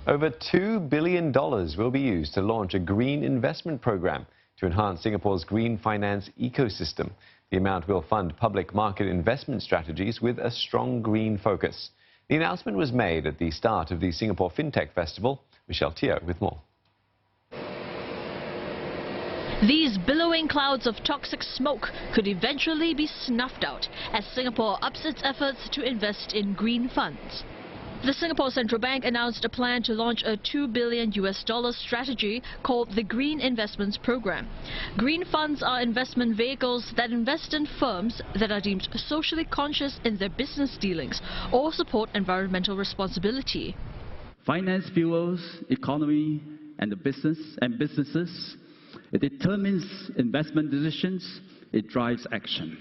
Over $2 billion will be used to launch a green investment program to enhance Singapore's green finance ecosystem. The amount will fund public market investment strategies with a strong green focus. The announcement was made at the start of the Singapore FinTech Festival. Michelle Teo with more. These billowing clouds of toxic smoke could eventually be snuffed out as Singapore ups its efforts to invest in green funds. The Singapore Central Bank announced a plan to launch a $2 billion strategy called the Green Investments Program. Green funds are investment vehicles that invest in firms that are deemed socially conscious in their business dealings or support environmental responsibility. Finance fuels economy and the businesses. It determines investment decisions. It drives action.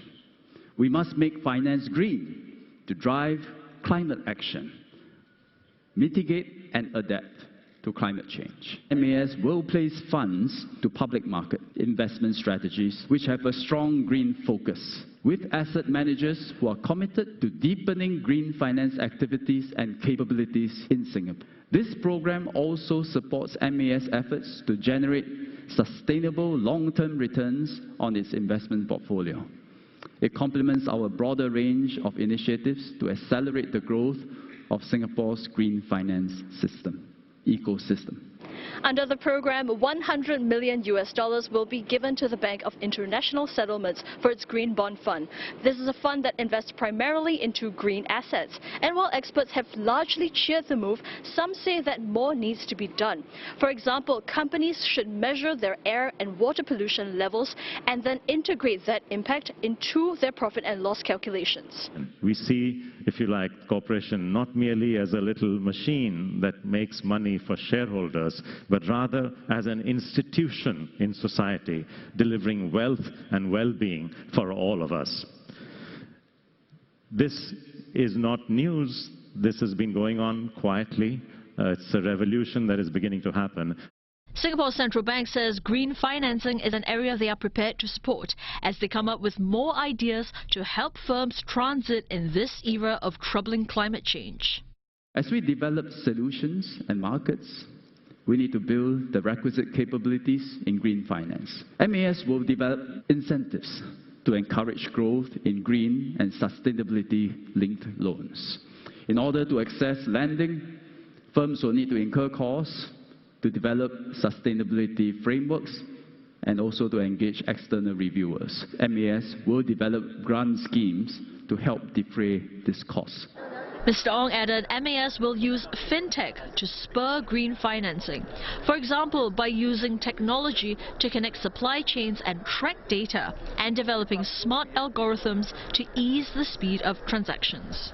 We must make finance green to drive climate action, mitigate and adapt to climate change. MAS will place funds to public market investment strategies which have a strong green focus, with asset managers who are committed to deepening green finance activities and capabilities in Singapore. This program also supports MAS efforts to generate sustainable long-term returns on its investment portfolio. It complements our broader range of initiatives to accelerate the growth of Singapore's green finance ecosystem. Under the program, $100 million will be given to the Bank of International Settlements for its Green Bond Fund. This is a fund that invests primarily into green assets. And while experts have largely cheered the move, some say that more needs to be done. For example, companies should measure their air and water pollution levels and then integrate that impact into their profit and loss calculations. We see, if you like, corporation not merely as a little machine that makes money for shareholders, but rather as an institution in society, delivering wealth and well-being for all of us. This is not news. This has been going on quietly. It's a revolution that is beginning to happen. Singapore Central Bank says green financing is an area they are prepared to support as they come up with more ideas to help firms transit in this era of troubling climate change. As we develop solutions and markets, we need to build the requisite capabilities in green finance. MAS will develop incentives to encourage growth in green and sustainability-linked loans. In order to access lending, firms will need to incur costs to develop sustainability frameworks and also to engage external reviewers. MAS will develop grant schemes to help defray this cost. Mr. Ong added MAS will use fintech to spur green financing. For example, by using technology to connect supply chains and track data, and developing smart algorithms to ease the speed of transactions.